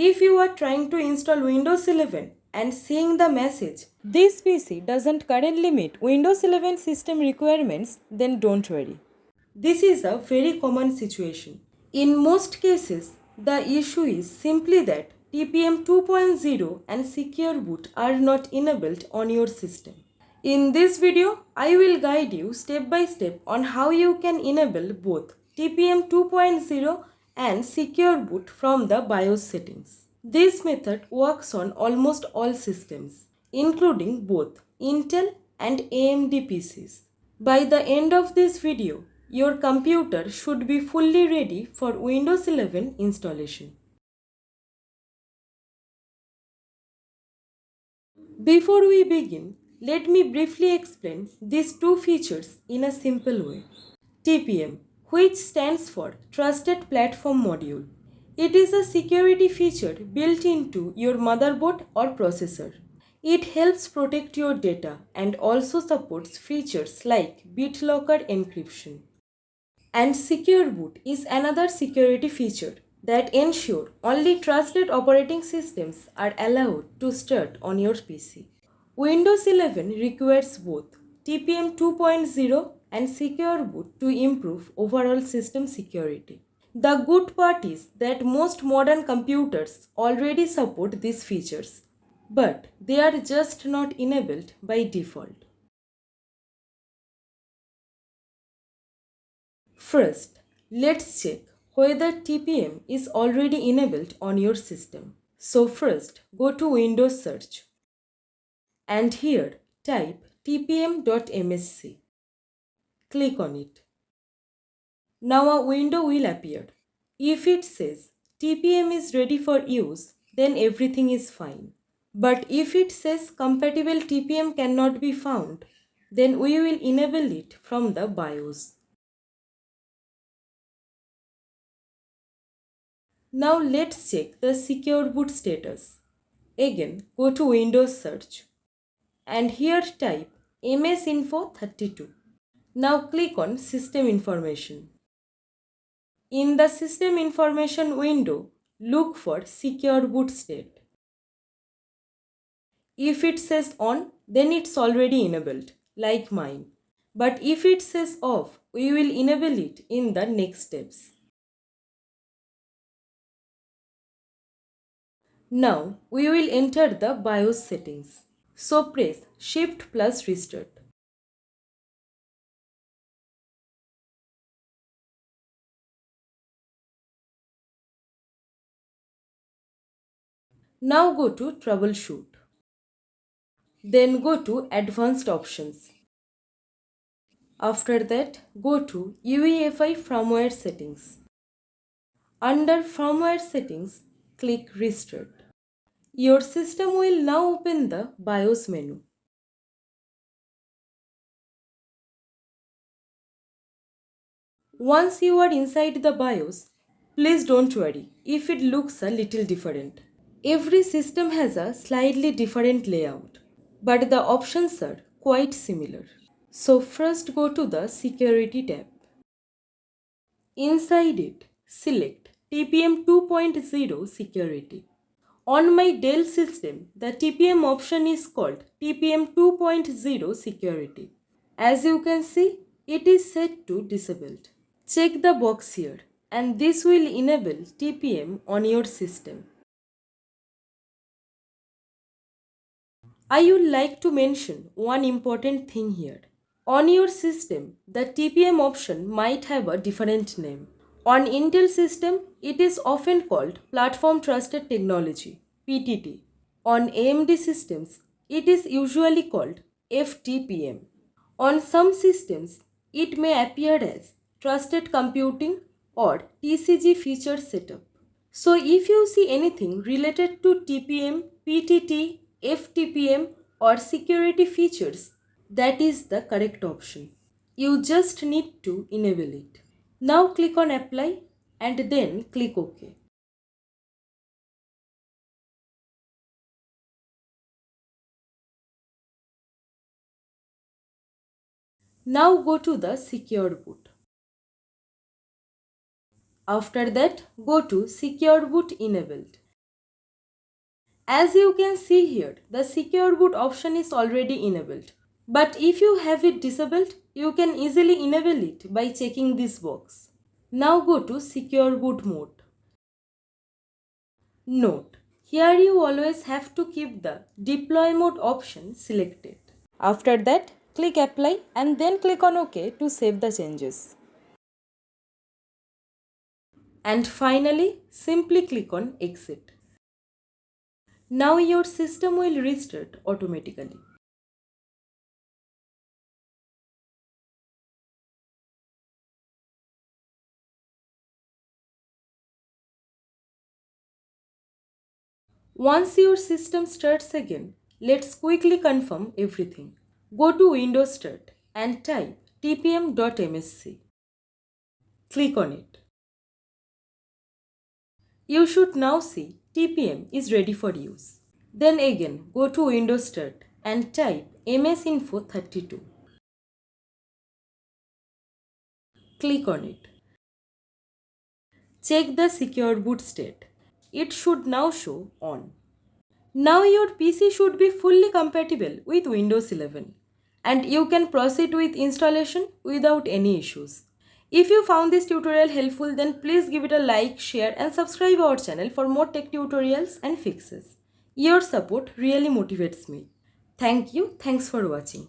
If you are trying to install Windows 11 and seeing the message, "This PC doesn't currently meet Windows 11 system requirements," then don't worry. This is a very common situation. In most cases, the issue is simply that TPM 2.0 and Secure Boot are not enabled on your system. In this video, I will guide you step by step on how you can enable both TPM 2.0 and Secure Boot from the BIOS settings. This method works on almost all systems, including both Intel and AMD PCs. By the end of this video, your computer should be fully ready for Windows 11 installation. Before we begin, let me briefly explain these two features in a simple way. TPM, which stands for Trusted Platform Module. It is a security feature built into your motherboard or processor. It helps protect your data and also supports features like BitLocker encryption. And Secure Boot is another security feature that ensure only trusted operating systems are allowed to start on your PC. Windows 11 requires both TPM 2.0 and Secure Boot to improve overall system security. The good part is that most modern computers already support these features, but they are just not enabled by default. First, let's check whether TPM is already enabled on your system. So first, go to Windows Search and here type tpm.msc. Click on it. Now a window will appear. If it says TPM is ready for use, then everything is fine. But if it says compatible TPM cannot be found, then we will enable it from the BIOS. Now let's check the Secure Boot status. Again, go to Windows Search and here type msinfo32. Now click on System Information. In the System Information window, look for Secure Boot state. If it says on, then it's already enabled, like mine. But if it says off, we will enable it in the next steps. Now we will enter the BIOS settings. So press Shift plus Restart. Now go to Troubleshoot. Then go to Advanced Options. After that, go to UEFI Firmware Settings. Under Firmware Settings, click Restart. Your system will now open the BIOS menu. Once you are inside the BIOS, please don't worry if it looks a little different. Every system has a slightly different layout, but the options are quite similar. So first go to the Security tab. Inside it, select TPM 2.0 Security. On my Dell system, the TPM option is called TPM 2.0 Security. As you can see, it is set to Disabled. Check the box here and this will enable TPM on your system. I would like to mention one important thing here. On your system, the TPM option might have a different name. On Intel system, it is often called Platform Trusted Technology, PTT. On AMD systems, it is usually called FTPM. On some systems, it may appear as Trusted Computing or TCG Feature Setup. So if you see anything related to TPM, PTT, FTPM or security features, that is the correct option. You just need to enable it. Now click on Apply and then click OK. Now go to the Secure Boot. After that, go to Secure Boot Enabled. As you can see here, the secure boot option is already enabled. But if you have it disabled, you can easily enable it by checking this box. Now go to secure boot mode. Note, here you always have to keep the deploy mode option selected. After that, click apply and then click on OK to save the changes. And finally, simply click on exit. Now your system will restart automatically. Once your system starts again, let's quickly confirm everything. Go to Windows Start and type tpm.msc. Click on it. You should now see TPM is ready for use. Then again go to Windows Start and type msinfo32. Click on it. Check the secure boot state. It should now show on. Now your PC should be fully compatible with Windows 11 and you can proceed with installation without any issues. If you found this tutorial helpful, then please give it a like, share and subscribe our channel for more tech tutorials and fixes. Your support really motivates me. Thank you. Thanks for watching.